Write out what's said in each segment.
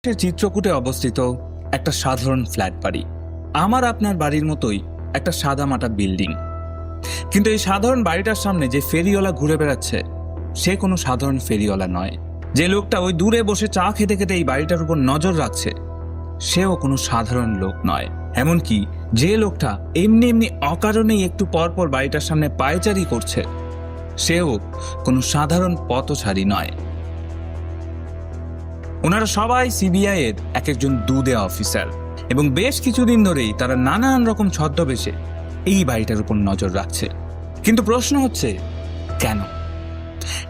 চিত্রকূটে অবস্থিত একটা সাধারণ ফ্ল্যাট বাড়ি, আমার আপনার বাড়ির মতোই একটা সাদামাটা বিল্ডিং। কিন্তু এই সাধারণ বাড়িটার সামনে যে ফেরিওয়ালা ঘুরে বেড়াচ্ছে, সে কোনো সাধারণ ফেরিওয়ালা নয়। যে লোকটা ওই দূরে বসে চা খেতে খেতে এই বাড়িটার উপর নজর রাখছে, সেও কোনো সাধারণ লোক নয়। এমনকি যে লোকটা এমনি এমনি অকারণেই একটু পর পর বাড়িটার সামনে পায়চারি করছে, সেও কোনো সাধারণ পথচারী নয়। ওনারা সবাই সিবিআই এর এক একজন দুদে অফিসার, এবং বেশ কিছুদিন ধরেই তারা নানান রকম ছদ্মবেশে এই বাড়িটার উপর নজর রাখছে। কিন্তু প্রশ্ন হচ্ছে,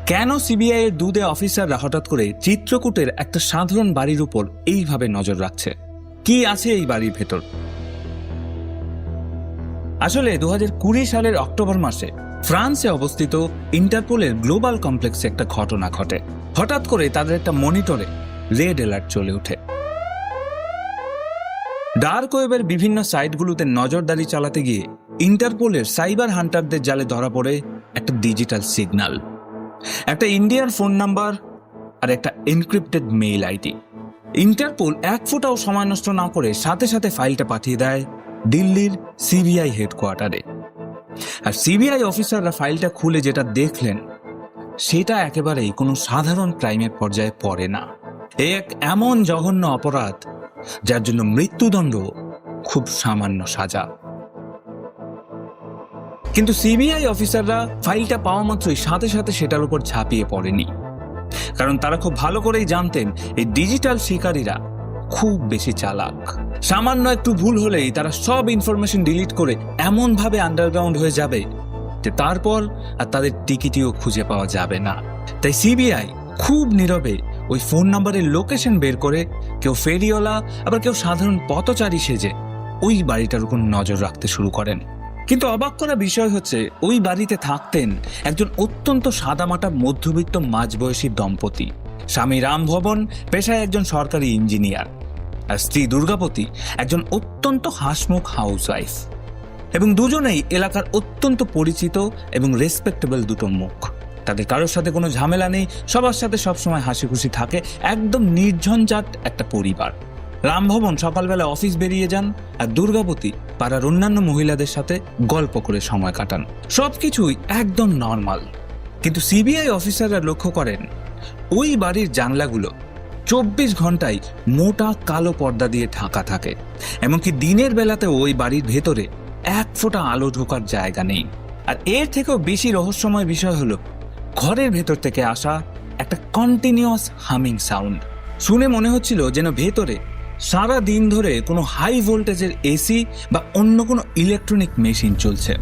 কেন সিবিআই এর দুদে অফিসাররা হঠাৎ করে চিত্রকূটের একটা সাধারণ বাড়ির উপর এইভাবে নজর রাখছে? কি আছে এই বাড়ির ভেতর? আসলে 2020 সালের অক্টোবর মাসে ফ্রান্সে অবস্থিত ইন্টারপোলের গ্লোবাল কমপ্লেক্সে একটা ঘটনা ঘটে। হঠাৎ করে তাদের একটা মনিটরে রেড অ্যালার্ট চলে ওঠে। ডার্ক ওয়েবের বিভিন্ন সাইটগুলোতে নজরদারি চালাতে গিয়ে ইন্টারপোলের সাইবার হান্টারদের জালে ধরা পড়ে একটা ডিজিটাল সিগন্যাল, একটা ইন্ডিয়ান ফোন নাম্বার আর একটা এনক্রিপ্টেড মেইল আইডি। ইন্টারপোল এক ফোঁটাও সময় নষ্ট না করে সাথে সাথে ফাইলটা পাঠিয়ে দেয় দিল্লির সিবিআই হেডকোয়ার্টারে। আর সিবিআই অফিসাররা ফাইলটা খুলে যেটা দেখলেন, সেটা একেবারেই কোনো সাধারণ ক্রাইমের পর্যায়ে পড়ে না। এক এমন জঘন্য অপরাধ যার জন্য মৃত্যুদণ্ড খুব সামান্য সাজা। কিন্তু সিবিআই অফিসাররা ফাইলটা পাওয়া মাত্রই সাথে সাথে সেটার উপর ঝাঁপিয়ে পড়েনি, কারণ তারা খুব ভালো করেই জানতেন এই ডিজিটাল শিকারীরা খুব বেশি চালাক। সামান্য একটু ভুল হলেই তারা সব ইনফরমেশন ডিলিট করে এমন ভাবে আন্ডারগ্রাউন্ড হয়ে যাবে যে তারপর আর তাদের টিকিটিও খুঁজে পাওয়া যাবে না। তাই সিবিআই খুব নীরবে ওই ফোন নাম্বারের লোকেশন বের করে, কেউ ফেরিওয়ালা আবার কেউ সাধারণ পথচারী সেজে ওই বাড়িটার উপর নজর রাখতে শুরু করেন। কিন্তু অবাক করা বিষয় হচ্ছে, ওই বাড়িতে থাকতেন একজন অত্যন্ত সাদামাটা মধ্যবিত্ত মাঝবয়সী দম্পতি। স্বামী রামভবন পেশায় একজন সরকারি ইঞ্জিনিয়ার, আর স্ত্রী দুর্গাপতি একজন অত্যন্ত হাসমুখ হাউসওয়াইফ। এবং দুজনেই এলাকার অত্যন্ত পরিচিত এবং রেসপেক্টেবল দুটো মুখ। তাদের কারোর সাথে কোনো ঝামেলা নেই, সবার সাথে সবসময় হাসি খুশি থাকে, একদম নির্ঝঞ্ঝাট একটা পরিবার। রামভবন সকালবেলা অফিস বেরিয়ে যান, আর দুর্গাপতি পাড়ার অন্যান্য মহিলাদের সাথে গল্প করে সময় কাটান। সবকিছুই একদম নর্মাল। কিন্তু সিবিআই অফিসাররা লক্ষ্য করেন, ওই বাড়ির জানলাগুলো 24 ঘন্টায় মোটা কালো পর্দা দিয়ে ঢাকা থাকে। এমনকি দিনের বেলাতেও ওই বাড়ির ভেতরে এক ফোঁটা আলো ঢোকার জায়গা নেই। আর এর থেকেও বেশি রহস্যময় বিষয় হলো, ঘরের ভেতর থেকে আসা একটা কন্টিনিউয়াস হামিং সাউন্ড। শুনে মনে হচ্ছিল যেন ভেতরে সারা দিন ধরে কোনো হাই ভোল্টেজের এসি বা অন্য কোনো ইলেকট্রনিক মেশিন চলছে।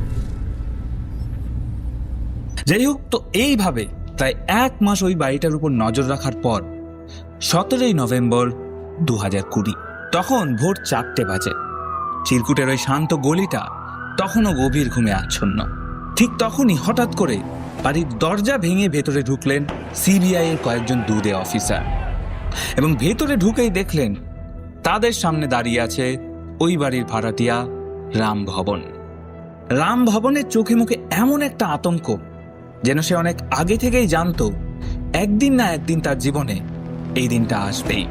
যাই হোক, তো এইভাবে প্রায় 1 মাস ওই বাড়িটার উপর নজর রাখার পর 17 নভেম্বর 2020, তখন ভোর 4টে বাজে। চিরকুটের ওই শান্ত গলিটা তখনও গভীর ঘুমে আচ্ছন্ন। ঠিক তখনই হঠাৎ করে বাড়ির দরজা ভেঙে ভেতরে ঢুকলেন সিবিআই এর কয়েকজন দুদে অফিসার, এবং ভেতরে ঢুকেই দেখলেন তাদের সামনে দাঁড়িয়ে আছে ওই বাড়ির ভাড়াটিয়া রামভবন। রামভবনের চোখে মুখে এমন একটা আতঙ্ক, যেন সে অনেক আগে থেকেই জানতো একদিন না একদিন তার জীবনে এই দিনটা আসবেই।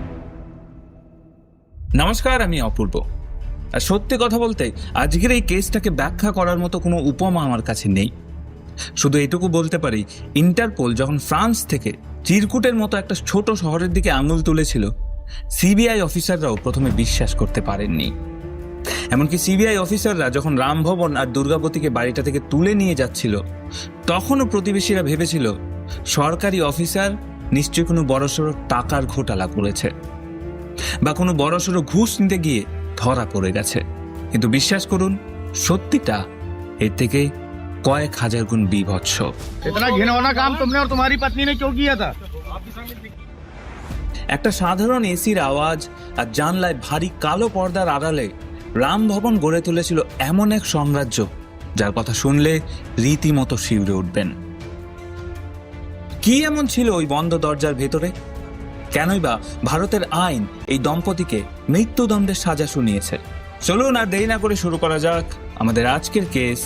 নমস্কার, আমি অপূর্ব। আর সত্যি কথা বলতে, আজকের এই কেসটাকে ব্যাখ্যা করার মতো কোনো উপমা আমার কাছে নেই। শুধু এটুকু বলতে পারি, ইন্টারপোল যখন ফ্রান্স থেকে চিরকুটের মতো একটা ছোট শহরের দিকে আঙুল তুলেছিল, সিবিআই অফিসাররাও প্রথমে বিশ্বাস করতে পারেননি। এমনকি সিবিআই অফিসাররা যখন রামভবন আর দুর্গাপতিকে বাড়িটা থেকে তুলে নিয়ে যাচ্ছিল, তখনও প্রতিবেশীরা ভেবেছিল সরকারি অফিসার নিশ্চয়ই কোনো বড়সড় টাকার ঘোটালা করেছে, বা কোনো বড়সড় ঘুষ নিতে গিয়ে ধরা পড়ে গেছে। কিন্তু বিশ্বাস করুন, সত্যিটা এর থেকে কয়েক হাজার গুণ বিভৎস। একটা সাধারণ এসির আওয়াজ আর জানলায় ভারী কালো পর্দার আড়ালে রামভবন গড়ে তুলেছিল এমন এক সাম্রাজ্য, যার কথা শুনলে রীতিমতো শিউরে উঠবেন। কি এমন ছিল ওই বন্ধ দরজার ভেতরে? কেনই বা ভারতের আইন এই দম্পতিকে মৃত্যুদণ্ডের সাজা শুনিয়েছে? চলুন আর দেরি না করে শুরু করা যাক আমাদের আজকের case,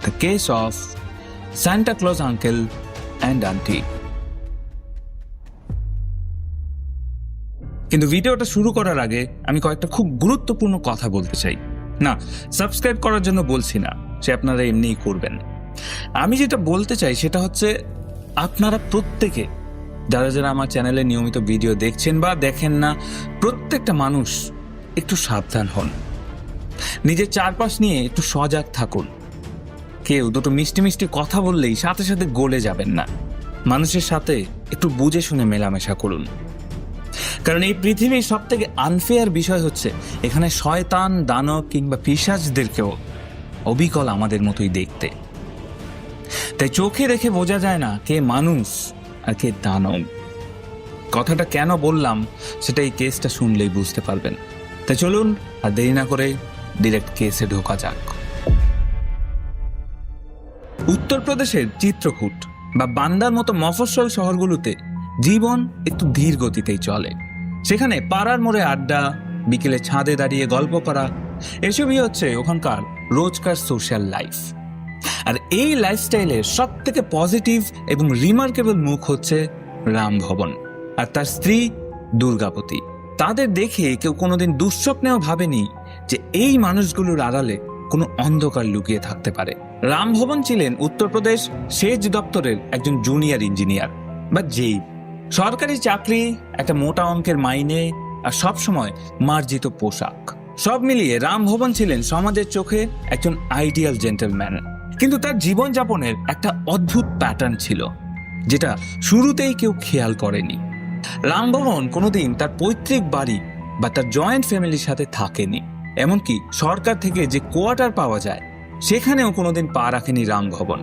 the case of Santa Claus uncle and aunty. কিন্তু ভিডিওটা শুরু করার আগে আমি কয়েকটা খুব গুরুত্বপূর্ণ কথা বলতে চাই। না, সাবস্ক্রাইব করার জন্য বলছি না, সে আপনারা এমনিই করবেন। আমি যেটা বলতে চাই সেটা হচ্ছে, আপনারা প্রত্যেকে যারা যারা আমার চ্যানেলে নিয়মিত ভিডিও দেখছেন বা দেখেন না, প্রত্যেকটা মানুষ একটু সাবধান হন, নিজের চারপাশ নিয়ে একটু সজাগ থাকুন। কেউ দুটো মিষ্টি মিষ্টি কথা বললেই সাথে সাথে গলে যাবেন না। মানুষের সাথে একটু বুঝে শুনে মেলামেশা করুন। কারণ এই পৃথিবীর সব থেকে আনফেয়ার বিষয় হচ্ছে, এখানে শয়তান, দানব কিংবা পিশাচদেরকেও অবিকল আমাদের মতোই দেখতে। তাই চোখে দেখে বোঝা যায় না কে মানুষ আর কে দানব। কথাটা কেন বললাম সেটা এই কেসটা শুনলেই বুঝতে পারবেন। তাই চলুন আর দেরি না করে ডিরেক্ট কেসে ঢোকা যাক। উত্তরপ্রদেশের চিত্রকূট বা বান্দার মতো মফস্বল শহরগুলোতে জীবন একটু ধীর গতিতেই চলে। সেখানে পাড়ার মোড়ে আড্ডা, বিকেলে ছাদে দাঁড়িয়ে গল্প করা, এসবই হচ্ছে ওখানকার রোজকার সোশ্যাল লাইফ। আর এই লাইফস্টাইলের সব থেকে পজিটিভ এবং রিমার্কেবল মুখ হচ্ছে রামভবন আর তার স্ত্রী দুর্গাবতী। তাদের দেখে কেউ কোনোদিন দুঃস্বপ্নেও ভাবেনি যে এই মানুষগুলোর আড়ালে কোনো অন্ধকার লুকিয়ে থাকতে পারে। রামভবন ছিলেন উত্তরপ্রদেশ সেচ দপ্তরের একজন জুনিয়র ইঞ্জিনিয়ার বা জেই। সরকারি চাকরি, একটা মোটা অঙ্কের মাইনে আর সবসময় মার্জিত পোশাক, সব মিলিয়ে রামভবন ছিলেন সমাজের চোখে একজন আইডিয়াল জেন্টলম্যান। কিন্তু তার জীবনযাপনের একটা অদ্ভুত প্যাটার্ন ছিল, যেটা শুরুতেই কেউ খেয়াল করেনি। রামভবন কোনোদিন তার পৈতৃক বাড়ি বা তার জয়েন্ট ফ্যামিলির সাথে থাকেনি। এমনকি সরকার থেকে যে কোয়ার্টার পাওয়া যায় সেখানেও কোনোদিন পা রাখেনি রামভবন।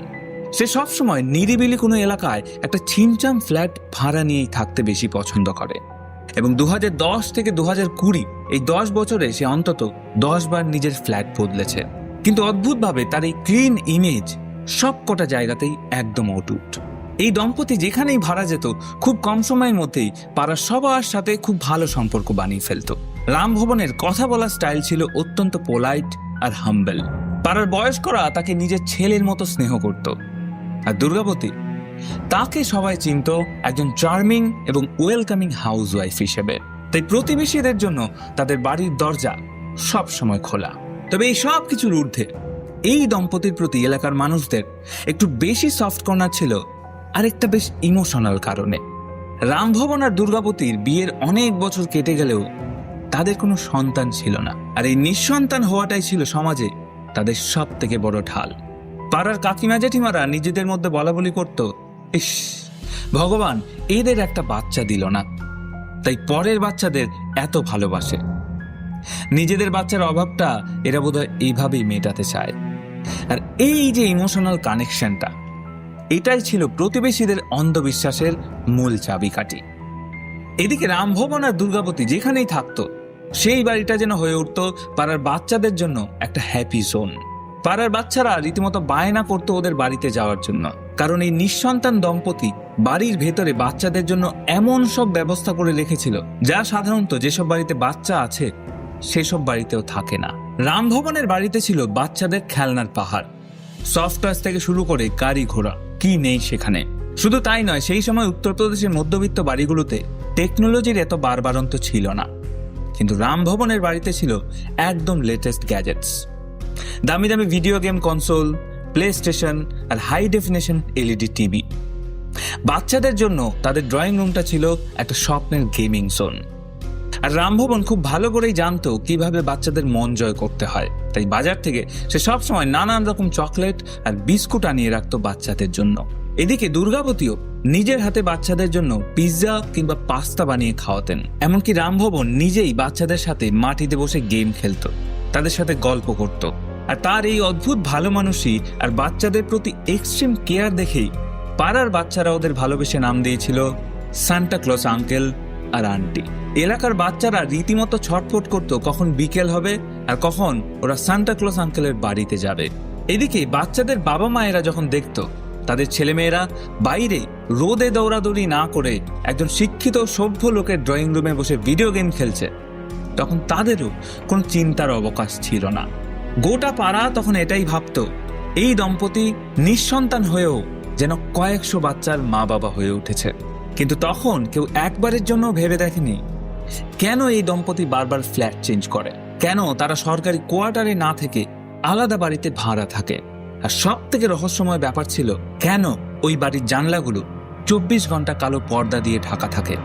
সে সবসময় নিরিবিলি কোনো এলাকায় একটা ছিমছাম ফ্ল্যাট ভাড়া নিয়েই থাকতে বেশি পছন্দ করে। এবং 2010 থেকে 2020 এই 10 বছরে সে অন্তত 10 বার নিজের ফ্ল্যাট বদলেছে। কিন্তু অদ্ভুতভাবে তার এই ক্লিন ইমেজ সব কটা জায়গাতেই একদম অটুট। এই দম্পতি যেখানেই ভাড়া যেত, খুব কম সময়ের মধ্যেই পাড়ার সবার সাথে খুব ভালো সম্পর্ক বানিয়ে ফেলত। রামভবনের কথা বলার স্টাইল ছিল অত্যন্ত পোলাইট আর হাম্বল। পাড়ার বয়স্করা তাকে নিজের ছেলের মতো স্নেহ করত। আর দুর্গাবতী, তাকে সবাই চিনত একজন চার্মিং এবং ওয়েলকামিং হাউস ওয়াইফ হিসেবে। তাই প্রতিবেশীদের জন্য তাদের বাড়ির দরজা সব সময় খোলা। তবে এই সব কিছুর ঊর্ধ্বে এই দম্পতির প্রতি এলাকার মানুষদের একটু বেশি সফট কর্নার ছিল আরেকটা বেশ ইমোশনাল কারণে। রামভবন আর দুর্গাবতীর বিয়ের অনেক বছর কেটে গেলেও তাদের কোনো সন্তান ছিল না। আর এই নিঃসন্তান হওয়াটাই ছিল সমাজে তাদের সব থেকে বড় ঢাল। পাড়ার কাকিমা জেঠিমারা নিজেদের মধ্যে বলাবলি করত, ইস, ভগবান এদের একটা বাচ্চা দিল না, তাই পরের বাচ্চাদের এত ভালোবাসে। নিজেদের বাচ্চার অভাবটা এরা বোধহয় এইভাবেই মেটাতে চায়। আর এই যে ইমোশনাল কানেকশনটা, এটাই ছিল প্রতিবেশীদের অন্ধবিশ্বাসের মূল চাবিকাঠি। এদিকে রামভবন আর দুর্গাবতী যেখানেই থাকতো, সেই বাড়িটা যেন হয়ে উঠত পাড়ার বাচ্চাদের জন্য একটা হ্যাপি জোন। পাড়ার বাচ্চারা রীতিমতো বায়না করতো ওদের বাড়িতে যাওয়ার জন্য, কারণ এই নিঃসন্তান দম্পতি বাড়ির ভেতরে বাচ্চাদের জন্য এমন সব ব্যবস্থা করে রেখেছিল যা সাধারণত যেসব বাড়িতে বাচ্চা আছে সেসব বাড়িতেও থাকে না। রামভবনের বাড়িতে ছিল বাচ্চাদের খেলনার পাহাড়, সফট টয়েস থেকে শুরু করে গাড়ি ঘোড়া, কি নেই সেখানে। শুধু তাই নয়, সেই সময় উত্তরপ্রদেশের মধ্যবিত্ত বাড়িগুলোতে টেকনোলজির এত বাড়বাড়ন্ত ছিল না। কিন্তু রামভবনের বাড়িতে ছিল একদম লেটেস্ট গ্যাজেটস, দামি দামি video game console, PlayStation আর হাই ডেফিনেশন এলইডি টিভি। বাচ্চাদের জন্য তাদের ড্রয়িং রুমটা ছিল একটা স্বপ্নের গেমিং জোন। আর রামভবন খুব ভালো করেই জানতো কিভাবে বাচ্চাদের মন জয় করতে হয়, তাই বাজার থেকে সে সবসময় নানান রকম চকলেট আর বিস্কুট আনিয়ে রাখতো বাচ্চাদের জন্য। এদিকে দুর্গাবতীও নিজের হাতে বাচ্চাদের জন্য পিৎজা কিংবা পাস্তা বানিয়ে খাওয়াতেন। এমনকি রামভবন নিজেই বাচ্চাদের সাথে মাটিতে বসে গেম খেলতো, তাদের সাথে গল্প করত। আর তার এই অদ্ভুত ভালো মানুষই আর বাচ্চাদের প্রতি এক্সট্রিম কেয়ার দেখেই পাড়ার বাচ্চারা ওদের ভালোবেসে নাম দিয়েছিল সান্টা ক্লজ আঙ্কেল আর আন্টি। এলাকার বাচ্চারা রীতিমতো ছটফট করত কখন বিকেল হবে আর কখন ওরা সান্টা ক্লজ আঙ্কেলের বাড়িতে যাবে। এদিকে বাচ্চাদের বাবা মায়েরা যখন দেখতো তাদের ছেলেমেয়েরা বাইরে রোদে দৌড়াদৌড়ি না করে একজন শিক্ষিত সভ্য লোকের ড্রয়িং রুমে বসে ভিডিও গেম খেলছে, তখন তাদেরও কোনো চিন্তার অবকাশ ছিল না। গোটা পাড়া তখন এটাই ভাবত, এই দম্পতি নিঃসন্তান হয়েও যেন কয়েকশো বাচ্চার মা বাবা হয়ে উঠেছে। কিন্তু তখন কেউ একবারের জন্য ভেবে দেখেনি কেন এই দম্পতি বারবার ফ্ল্যাট চেঞ্জ করে, কেন তারা সরকারি কোয়ার্টারে না থেকে আলাদা বাড়িতে ভাড়া থাকে, আর সব থেকে রহস্যময় ব্যাপার ছিল কেন ওই বাড়ির জানলাগুলো 24 ঘন্টা কালো পর্দা দিয়ে ঢাকা থাকে।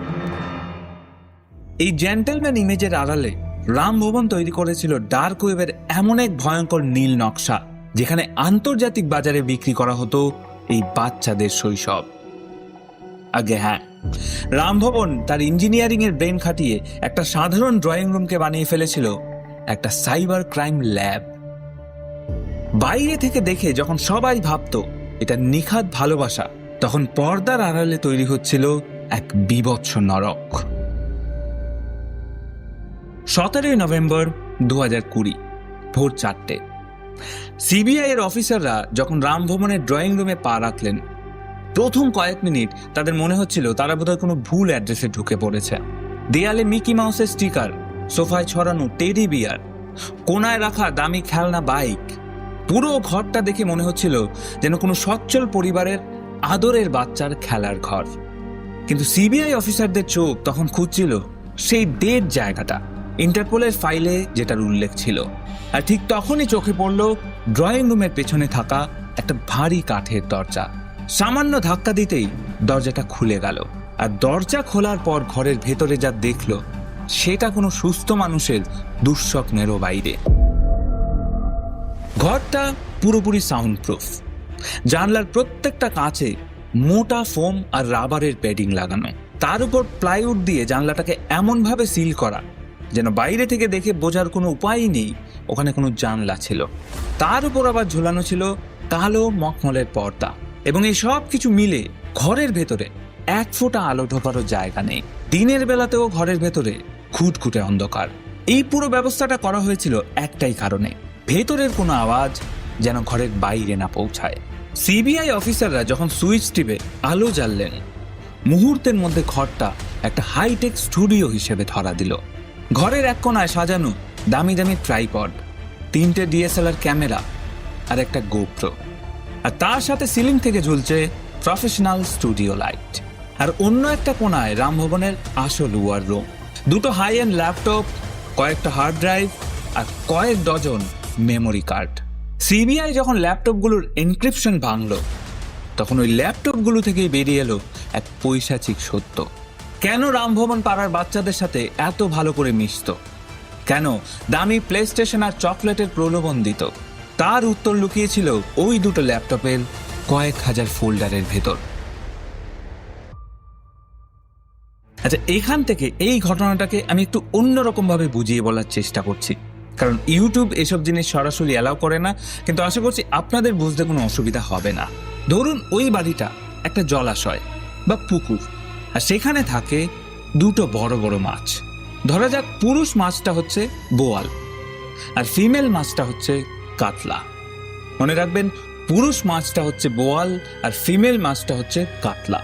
এই জেন্টলম্যান ইমেজের আড়ালে রাম ভবন তৈরি করেছিল ডার্ক ওয়েবের এমন এক ভয়ঙ্কর নীল নকশা, যেখানে আন্তর্জাতিক বাজারে বিক্রি করা হতো এই বাচ্চাদের শৈশব। আগে হ্যাঁ, রামভবন তার ইঞ্জিনিয়ারিং এর ব্রেন খাটিয়ে একটা সাধারণ ড্রয়িং রুমকে বানিয়ে ফেলেছিল একটা সাইবার ক্রাইম ল্যাব। বাইরে থেকে দেখে যখন সবাই ভাবতো এটা নিখাত ভালোবাসা, তখন পর্দার আড়ালে তৈরি হচ্ছিল এক বীভৎস নরক। 17 নভেম্বর 2020 ভোর 4টে সিবিআই এর অফিসাররা যখন রামভবনের ড্রয়িং রুমে পা রাখলেন, প্রথম কয়েক মিনিট তাদের মনে হচ্ছিল তারা বোধহয় কোনো ভুল অ্যাড্রেসে ঢুকে পড়েছে। দেয়ালে মিকি মাউসের স্টিকার, সোফায় ছড়ানো টেডি বিয়ার, কোনায় রাখা দামি খেলনা বাইক, পুরো ঘরটা দেখে মনে হচ্ছিল যেন কোনো সচ্ছল পরিবারের আদরের বাচ্চার খেলার ঘর। কিন্তু সিবিআই অফিসারদের চোখ তখন খুঁজছিল সেই ডেড জায়গাটা, ইন্টারপোলের ফাইলে যেটার উল্লেখ ছিল। আর ঠিক তখনই চোখে পড়ল ড্রয়িং রুমের পেছনে থাকা একটা ভারী কাঠের দরজা। সামান্য ধাক্কা দিতেই দরজাটা খুলে গেল, আর দরজা খোলার পর ঘরের ভেতরে যা দেখল সেটা কোনো সুস্থ মানুষের দুঃস্বপ্নেরও বাইরে। ঘরটা পুরোপুরি সাউন্ড প্রুফ, জানলার প্রত্যেকটা কাঁচে মোটা ফোম আর রাবারের প্যাডিং লাগানো, তার উপর প্লাইউড দিয়ে জানলাটাকে এমনভাবে সিল করা যেন বাইরে থেকে দেখে বোঝার কোনো উপায়ই নেই ওখানে কোনো জানলা ছিল। তার উপর আবার ঝোলানো ছিল কালো মখমলের পর্দা, এবং এই সব কিছু মিলে ঘরের ভেতরে 1 ফোঁটা আলো ঢোকারও জায়গা নেই। দিনের বেলাতেও ঘরের ভেতরে খুঁটখুঁটে অন্ধকার। এই পুরো ব্যবস্থাটা করা হয়েছিল একটাই কারণে, ভেতরের কোনো আওয়াজ যেন ঘরের বাইরে না পৌঁছায়। সিবিআই অফিসাররা যখন সুইচ টিপে আলো জ্বাললেন, মুহূর্তের মধ্যে ঘরটা একটা হাইটেক স্টুডিও হিসেবে ধরা দিল। ঘরের এক কোনায় সাজানো দামি দামি ট্রাইপড, 3টে ডিএসএলআর ক্যামেরা আর একটা গোপ্রো, আর তার সাথে সিলিং থেকে ঝুলছে প্রফেশনাল স্টুডিও লাইট। আর অন্য একটা কোনায় রামভবনের আসল ওয়ার রুম, 2টো হাই এন্ড ল্যাপটপ, কয়েকটা হার্ড ড্রাইভ আর কয়েক ডজন মেমোরি কার্ড। সিবিআই যখন ল্যাপটপগুলোর এনক্রিপশন ভাঙল, তখন ওই ল্যাপটপগুলো থেকেই বেরিয়ে এলো এক পৈশাচিক সত্য। কেন রামভবন পাড়ার বাচ্চাদের সাথে এত ভালো করে মিশত, কেন দামি প্লে স্টেশন আর চকলেটের প্রলোভন দিত, তার উত্তর লুকিয়েছিল ওই 2টো ল্যাপটপের কয়েক হাজার ফোল্ডারের ভেতর। আচ্ছা, এখান থেকে এই ঘটনাটাকে আমি একটু অন্যরকম ভাবে বুঝিয়ে বলার চেষ্টা করছি, কারণ ইউটিউব এসব জিনিস সরাসরি অ্যালাউ করে না, কিন্তু আশা করছি আপনাদের বুঝতে কোনো অসুবিধা হবে না। ধরুন ওই বাড়িটা একটা জলাশয় বা পুকুর, আর সেখানে থাকে 2টো বড় বড় মাছ। ধরা যাক পুরুষ মাছটা হচ্ছে বোয়াল আর ফিমেল মাছটা হচ্ছে কাতলা। মনে রাখবেন, পুরুষ মাছটা হচ্ছে বোয়াল আর ফিমেল মাছটা হচ্ছে কাতলা।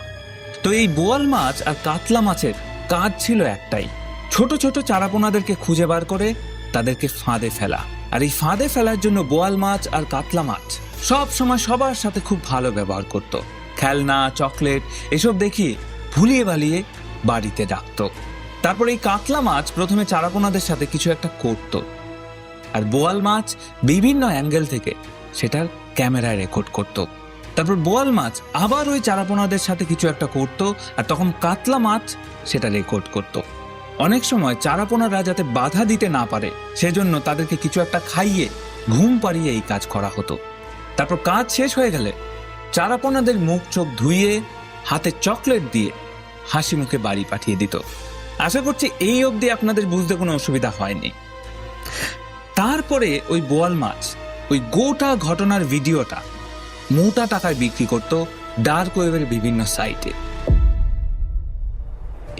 তো এই বোয়াল মাছ আর কাতলা মাছের কাজ ছিল একটাই, ছোট ছোট চারাপোনাদেরকে খুঁজে বার করে তাদেরকে ফাঁদে ফেলা। আর এই ফাঁদে ফেলার জন্য বোয়াল মাছ আর কাতলা মাছ সব সময় সবার সাথে খুব ভালো ব্যবহার করত। খেলনা, চকলেট এসব দেখিয়ে ভুলিয়ে ভালিয়ে বাড়িতে ডাকত। তারপর এই কাতলা মাছ প্রথমে চারাপোনাদের সাথে কিছু একটা করত, আর বোয়াল মাছ বিভিন্ন অ্যাঙ্গেল থেকে সেটার ক্যামেরায় রেকর্ড করত। তারপর বোয়াল মাছ আবার ওই চারাপোনাদের সাথে কিছু একটা করত, আর তখন কাতলা মাছ সেটা রেকর্ড করত। অনেক সময় চারাপোনারা যাতে বাধা দিতে না পারে সেজন্য তাদেরকে কিছু একটা খাইয়ে ঘুম পাড়িয়ে এই কাজ করা হতো। তারপর কাজ শেষ হয়ে গেলে চারাপোনাদের মুখ চোখ ধুইয়ে হাতে চকলেট দিয়ে হাসি মুখে বাড়ি পাঠিয়ে দিত। আশা করছি এই অবধি আপনাদের বুঝতে কোনো অসুবিধা হয়নি। তারপরে ওই বোয়াল মাছ ওই গোটা ঘটনার ভিডিওটা মোটা টাকায় বিক্রি করত ডার্ক ওয়েবের বিভিন্ন সাইটে।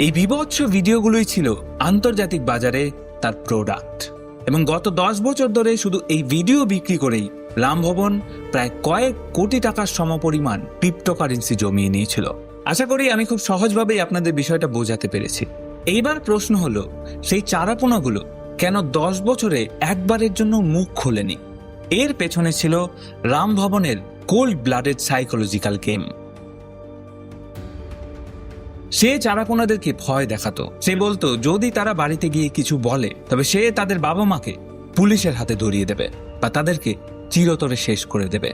এই বিভৎস ভিডিওগুলোই ছিল আন্তর্জাতিক বাজারে তার প্রোডাক্ট, এবং গত 10 বছর ধরে শুধু এই ভিডিও বিক্রি করেই রামভবন প্রায় কয়েক কোটি টাকার সমপরিমাণ ক্রিপ্টোকারেন্সি জমিয়ে নিয়েছিল। আশা করি আমি খুব সহজভাবেই আপনাদের বিষয়টা বোঝাতে পেরেছি। এইবার প্রশ্ন হলো, সেই চারাপোনাগুলো কেন 10 বছরে একবারের জন্য মুখ খোলেনি? এর পেছনে ছিল রামভবনের কোল্ড ব্লাডেড সাইকোলজিক্যাল গেম। সে চারাপোনাদেরকে ভয় দেখাতো। সে বলতো যদি তারা বাড়িতে গিয়ে কিছু বলে তবে সে তাদের বাবা মাকে পুলিশের হাতে ধরিয়ে দেবে বা তাদেরকে চিরতরে শেষ করে দেবে।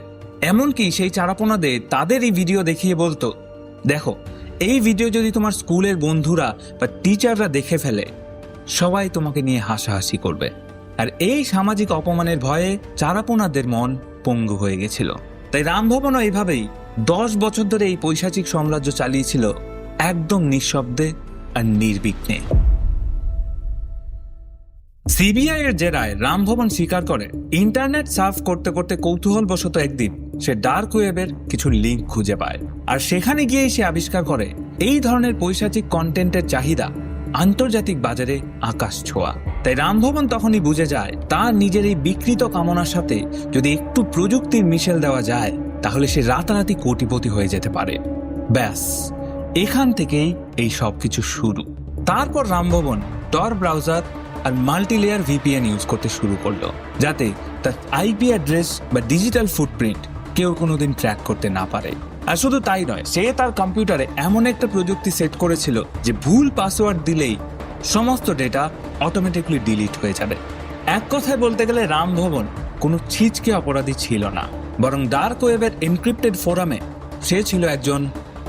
এমনকি সেই চারাপোনাদের তাদের এই ভিডিও দেখিয়ে বলতো, দেখো এই ভিডিও যদি তোমার স্কুলের বন্ধুরা বা টিচাররা দেখে ফেলে সবাই তোমাকে নিয়ে হাসাহাসি করবে। আর এই সামাজিক অপমানের ভয়ে চারাপোনাদের মন পঙ্গু হয়ে গেছিল। তাই রামভবনও এইভাবেই 10 বছর ধরে এই পৈশাচিক সাম্রাজ্য চালিয়েছিল একদম নিঃশব্দে আর নির্বিঘ্নে। সিবিআই এর জেরায় রামভবন স্বীকার করে ইন্টারনেট সার্ফ করতে করতে কৌতূহলবশত একদিন সে ডার্ক ওয়েবের কিছু লিঙ্ক খুঁজে পায়। আর সেখানে গিয়ে সে আবিষ্কার করে এই ধরনের পৈশাচিক কন্টেন্টের চাহিদা আন্তর্জাতিক বাজারে আকাশ ছোঁয়া। তাই রামভবন তখনই বুঝে যায় তার নিজের এই বিকৃত কামনার সাথে যদি একটু প্রযুক্তির মিশেল দেওয়া যায় তাহলে সে রাতারাতি কোটিপতি হয়ে যেতে পারে। ব্যাস এখান থেকেই এই সব কিছু শুরু। তারপর রামভবন টর ব্রাউজার আর মাল্টিলেয়ার ভিপিএন ইউজ করতে শুরু করলো, যাতে তার আইপি অ্যাড্রেস বা ডিজিটাল ফুটপ্রিন্ট কেউ কোনোদিন ট্র্যাক করতে না পারে। আর শুধু তাই নয়, সে তার কম্পিউটারে এমন একটা প্রযুক্তি সেট করেছিল যে ভুল পাসওয়ার্ড দিলেই সমস্ত ডেটা অটোমেটিকলি ডিলিট হয়ে যাবে। এক কথায় বলতে গেলে রামভবন কোনো ছিচকে অপরাধী ছিল না, বরং ডার্ক ওয়েবের এনক্রিপ্টেড ফোরামে সে ছিল একজন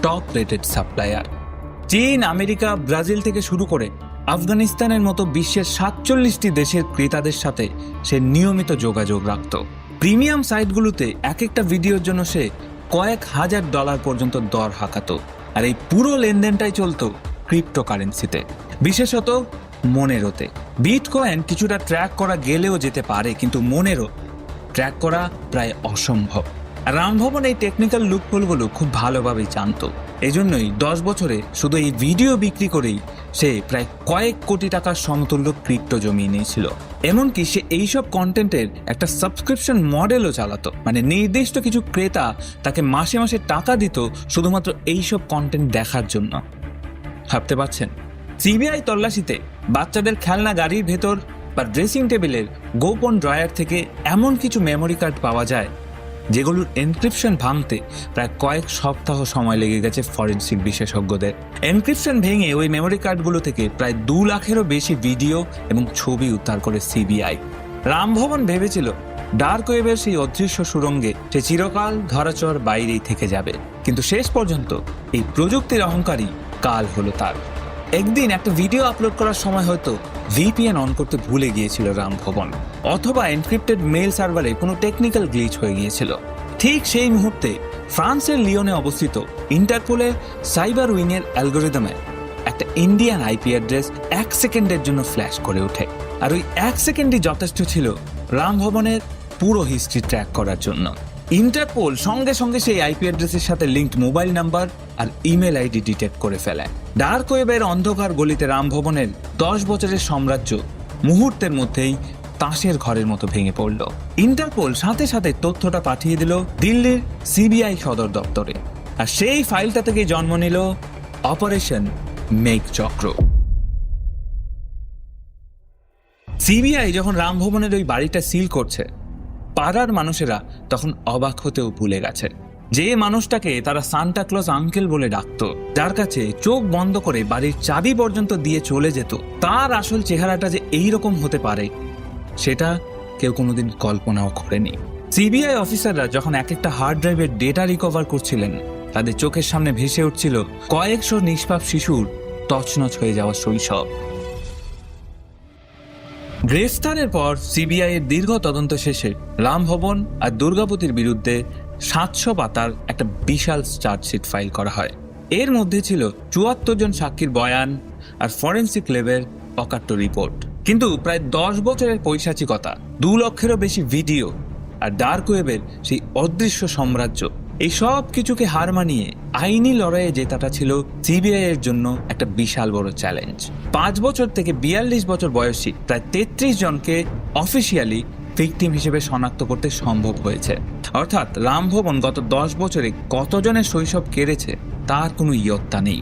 টপ রেটেড সাপ্লায়ার। চীন, আমেরিকা, ব্রাজিল থেকে শুরু করে আফগানিস্তানের মতো বিশ্বের 47টি দেশের ক্রেতাদের সাথে সে নিয়মিত যোগাযোগ রাখত। প্রিমিয়াম সাইটগুলোতে এক একটা ভিডিওর জন্য সে কয়েক হাজার ডলার পর্যন্ত দর হাঁকাতো। আর এই পুরো লেনদেনটাই চলতো ক্রিপ্টোকারেন্সিতে, বিশেষত মনেরোতে। বিটকয়েন কিছুটা ট্র্যাক করা গেলেও যেতে পারে, কিন্তু মনেরো ট্র্যাক করা প্রায় অসম্ভব। রামভবন এই টেকনিক্যাল লুপহোলগুলো খুব ভালোভাবেই জানত। এজন্যই 10 বছরে শুধু এই ভিডিও বিক্রি করেই সে প্রায় কয়েক কোটি টাকার সমতুল্য ক্রিপ্টো জমিয়ে নিয়েছিল। এমনকি সে এইসব কন্টেন্টের একটা সাবস্ক্রিপশন মডেলও চালাতো, মানে নির্দিষ্ট কিছু ক্রেতা তাকে মাসে মাসে টাকা দিত শুধুমাত্র এইসব কন্টেন্ট দেখার জন্য। ভাবতে পারছেন? সিবিআই তল্লাশিতে বাচ্চাদের খেলনা গাড়ির ভেতর বা ড্রেসিং টেবিলের গোপন ড্রয়ার থেকে এমন কিছু মেমোরি কার্ড পাওয়া যায় যেগুলোর এনক্রিপশন ভাঙতে প্রায় কয়েক সপ্তাহ সময় লেগে গেছে ফরেনসিক বিশেষজ্ঞদের। এনক্রিপশন ভেঙে ওই মেমোরি কার্ডগুলো থেকে প্রায় 2 লাখেরও বেশি ভিডিও এবং ছবি উদ্ধার করে সিবিআই। রামভবন ভেবেছিল ডার্ক ওয়েবের সেই অদৃশ্য সুরঙ্গে সে চিরকাল ধরাচর বাইরেই থেকে যাবে, কিন্তু শেষ পর্যন্ত এই প্রযুক্তির অহংকারী কাল হলো তার। একদিন একটা ভিডিও আপলোড করার সময় হয়তো ভিপিএন অন করতে ভুলে গিয়েছিল রামভবন, অথবা এনক্রিপ্টেড মেল সার্ভারে কোনো টেকনিক্যাল গ্লিচ হয়ে গিয়েছিল। ঠিক সেই মুহূর্তে ফ্রান্সের লিওনে অবস্থিত ইন্টারপোলের সাইবার উইংয়ের অ্যালগোরিদমে একটা ইন্ডিয়ান আইপি অ্যাড্রেস 1 সেকেন্ডের জন্য ফ্ল্যাশ করে ওঠে। আর ওই 1 সেকেন্ডই যথেষ্ট ছিল রামভবনের পুরো হিস্ট্রি ট্র্যাক করার জন্য। ইন্টারপোল সঙ্গে সঙ্গে সেই আইপি অ্যাড্রেসের সাথে লিঙ্কড মোবাইল নাম্বার আর ইমেল আইডি ডিটেক্ট করে ফেলে। ডার্ক ওয়েবের অন্ধকার গলিতে রামভবনের 10 বছরের সাম্রাজ্য মুহূর্তের মধ্যেই তাসের ঘরের মতো ভেঙে পড়ল। ইন্টারপোল সাথে সাথে তথ্যটা পাঠিয়ে দিল দিল্লির সিবিআই সদর দপ্তরে, আর সেই ফাইলটা থেকে জন্ম নিল অপারেশন মেঘ চক্র। সিবিআই যখন রামভবনের ওই বাড়িটা সিল করছে, পাড়ার মানুষেরা তখন অবাক হতেও ভুলে গেছে। যে মানুষটাকে তারা সান্টা ক্লজ আঙ্কেল বলে ডাকত, যার কাছে চোখ বন্ধ করে বাড়ির চাবি পর্যন্ত দিয়ে চলে যেত, তার আসল চেহারাটা যে এইরকম হতে পারে সেটা কেউ কোনোদিন কল্পনাও করেনি। সিবিআই অফিসাররা যখন এক একটা হার্ড ড্রাইভের ডেটা রিকভার করছিলেন, তাদের চোখের সামনে ভেসে উঠছিল কয়েকশো নিষ্পাপ শিশুর তছনছ হয়ে যাওয়া শৈশব। গ্রেফতারের পর সিবিআই এর দীর্ঘ তদন্ত শেষে রামভবন আর দুর্গাপতির বিরুদ্ধে 700 পাতার একটা বিশাল চার্জশিট ফাইল করা হয়। এর মধ্যে ছিল 74 জন সাক্ষীর বয়ান আর ফরেনসিক ল্যাবের অকাট্য রিপোর্ট। কিন্তু প্রায় 10 বছরের পৈশাচিকতা, 2 লক্ষেরও বেশি ভিডিও আর ডার্ক ওয়েবের সেই অদৃশ্য সাম্রাজ্য, এই সব কিছুকে হার মানিয়ে আইনি লড়াইয়ে জেতাটা ছিল সিবিআই এর জন্য একটা বিশাল বড় চ্যালেঞ্জ। 5 বছর থেকে 42 বছর বয়সী প্রায় 33 জনকে অফিসিয়ালি ভিকটিম হিসেবে শনাক্ত করতে সম্ভব হয়েছে। অর্থাৎ রামভবন গত 10 বছরে কতজনের শৈশব কেড়েছে তার কোনো ইয়ত্তা নেই।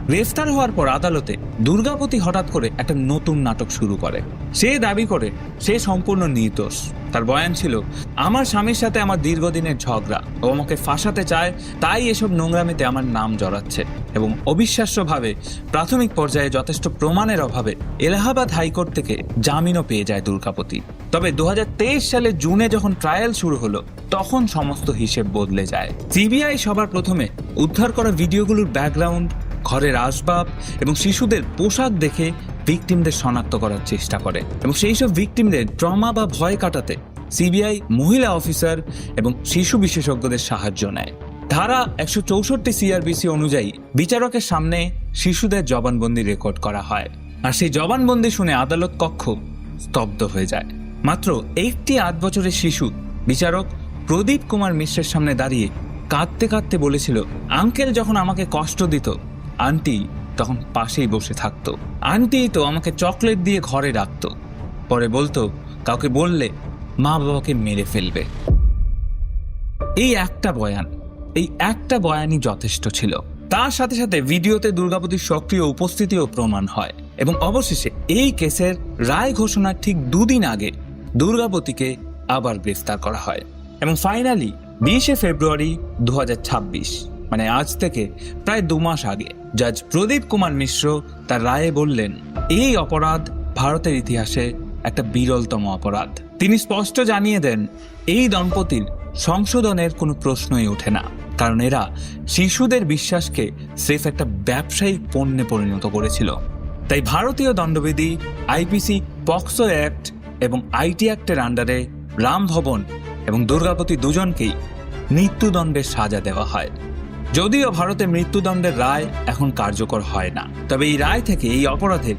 গ্রেফতার হওয়ার পর আদালতে দুর্গাপতি হঠাৎ করে একটা নতুন নাটক শুরু করে। সে দাবি করে সে সম্পূর্ণ নির্দোষ। তার বয়ান ছিল, আমার স্বামীর সাথে আমার দীর্ঘদিনের ঝগড়া, ও আমাকে ফাঁসাতে চায়, তাই এসব নোংরামিতে আমার নাম জড়াচ্ছে। এবং অবিশ্বাস্যভাবে প্রাথমিক পর্যায়ে যথেষ্ট প্রমাণের অভাবে এলাহাবাদ হাইকোর্ট থেকে জামিনও পেয়ে যায় দুর্গাপতি। তবে 2023 সালে জুনে যখন ট্রায়াল শুরু হলো তখন সমস্ত হিসেব বদলে যায়। সিবিআই সবার প্রথমে উদ্ধার করা ভিডিওগুলোর ব্যাকগ্রাউন্ড, ঘরের আসবাব এবং শিশুদের পোশাক দেখে ভিকটিমদের শনাক্ত করার চেষ্টা করে এবং সেই সব ভিকটিমদের ট্রমা বা ভয় কাটাতে সিবিআই মহিলা অফিসার এবং শিশু বিশেষজ্ঞদের সাহায্য নেয়। ধারা 164 CRPC অনুযায়ী বিচারকের সামনে শিশুদের জবানবন্দি রেকর্ড করা হয়, আর সেই জবানবন্দি শুনে আদালত কক্ষ স্তব্ধ হয়ে যায়। মাত্র একটি 8 বছরের শিশু বিচারক প্রদীপ কুমার মিশ্রের সামনে দাঁড়িয়ে কাঁদতে কাঁদতে বলেছিল, আঙ্কেল যখন আমাকে কষ্ট দিত আন্টি তখন পাশেই বসে থাকতো, আন্টি তো আমাকে চকলেট দিয়ে ঘরে রাখতো, পরে বলতো কাউকে বললে মা বাবাকে মেরে ফেলবে। এই একটা বয়ানই যথেষ্ট ছিল। তার সাথে সাথে ভিডিওতে দুর্গাপতির সক্রিয় উপস্থিতিও প্রমাণ হয় এবং অবশেষে এই কেসের রায় ঘোষণার ঠিক 2 দিন আগে দুর্গাপতিকে আবার গ্রেফতার করা হয় এবং ফাইনালি 20 ফেব্রুয়ারি 2026, মানে আজ থেকে প্রায় 2 মাস আগে, জাজ প্রদীপ কুমার মিশ্র তার রায়ে বললেন, এই অপরাধ ভারতের ইতিহাসে একটা বিরলতম অপরাধ। তিনি স্পষ্ট জানিয়ে দেন, এই দম্পতির সংশোধনের কোনো প্রশ্নই ওঠে না, কারণ এরা শিশুদের বিশ্বাসকে স্রেফ একটা ব্যবসায়িক পণ্যে পরিণত করেছিল। তাই ভারতীয় দণ্ডবিধি, IPC, পক্সো অ্যাক্ট এবং IT অ্যাক্টের আন্ডারে রাম ভবন এবং দুর্গাপতি দুজনকেই মৃত্যুদণ্ডের সাজা দেওয়া হয়। যদিও ভারতে মৃত্যুদণ্ডের রায় এখন কার্যকর হয় না, তবে এই রায় থেকে এই অপরাধের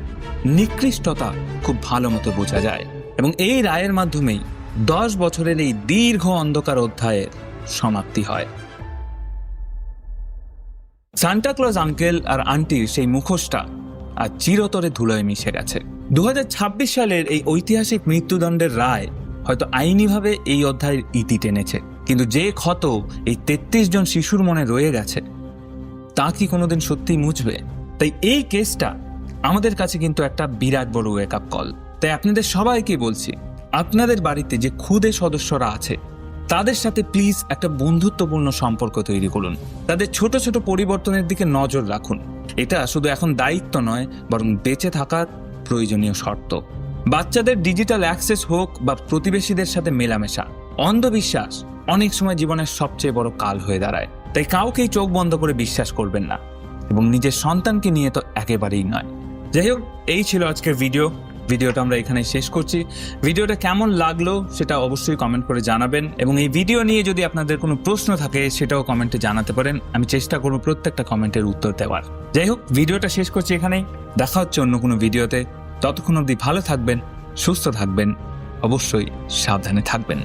নিকৃষ্টতা খুব ভালো মতো বোঝা যায় এবং এই রায়ের মাধ্যমেই 10 বছরের এই দীর্ঘ অন্ধকার অধ্যায়ের সমাপ্তি হয়। সান্টাক্লজ আঙ্কেল আর আন্টির সেই মুখোশটা আর চিরতরে ধুলোয় মিশে গেছে। 2026 সালের এই ঐতিহাসিক মৃত্যুদণ্ডের রায় হয়তো আইনিভাবে এই অধ্যায়ের ইতি টেনেছে, কিন্তু যে ক্ষত এই 33 জন শিশুর মনে রয়ে গেছে তা কি কোনোদিন সত্যিই মুছবে? তাই এই কেসটা আমাদের কাছে কিন্তু একটা বিরাট বড় ওয়েক আপ কল। তাই আপনাদের সবাইকে বলছি, আপনাদের বাড়িতে যে খুদে সদস্যরা আছে তাদের সাথে প্লিজ একটা বন্ধুত্বপূর্ণ সম্পর্ক তৈরি করুন, তাদের ছোট ছোট পরিবর্তনের দিকে নজর রাখুন। এটা শুধু এখন দায়িত্ব নয়, বরং বেঁচে থাকার প্রয়োজনীয় শর্ত। বাচ্চাদের ডিজিটাল অ্যাক্সেস হোক বা প্রতিবেশীদের সাথে মেলামেশা, অন্ধবিশ্বাস অনেক সময় জীবনের সবচেয়ে বড় কাল হয়ে দাঁড়ায়। তাই কাউকেই চোখ বন্ধ করে বিশ্বাস করবেন না, এবং নিজের সন্তানকে নিয়ে তো একেবারেই নয়। যাই হোক, এই ছিল আজকের ভিডিওটা আমরা এখানে শেষ করছি। ভিডিওটা কেমন লাগলো সেটা অবশ্যই কমেন্ট করে জানাবেন, এবং এই ভিডিও নিয়ে যদি আপনাদের কোনো প্রশ্ন থাকে সেটাও কমেন্টে জানাতে পারেন। আমি চেষ্টা করব প্রত্যেকটা কমেন্টের উত্তর দেওয়ার। যাই হোক, ভিডিওটা শেষ করছি এখানেই। দেখা হচ্ছে অন্য কোনো ভিডিওতে। ততক্ষণ অবধি ভালো থাকবেন, সুস্থ থাকবেন, অবশ্যই সাবধানে থাকবেন।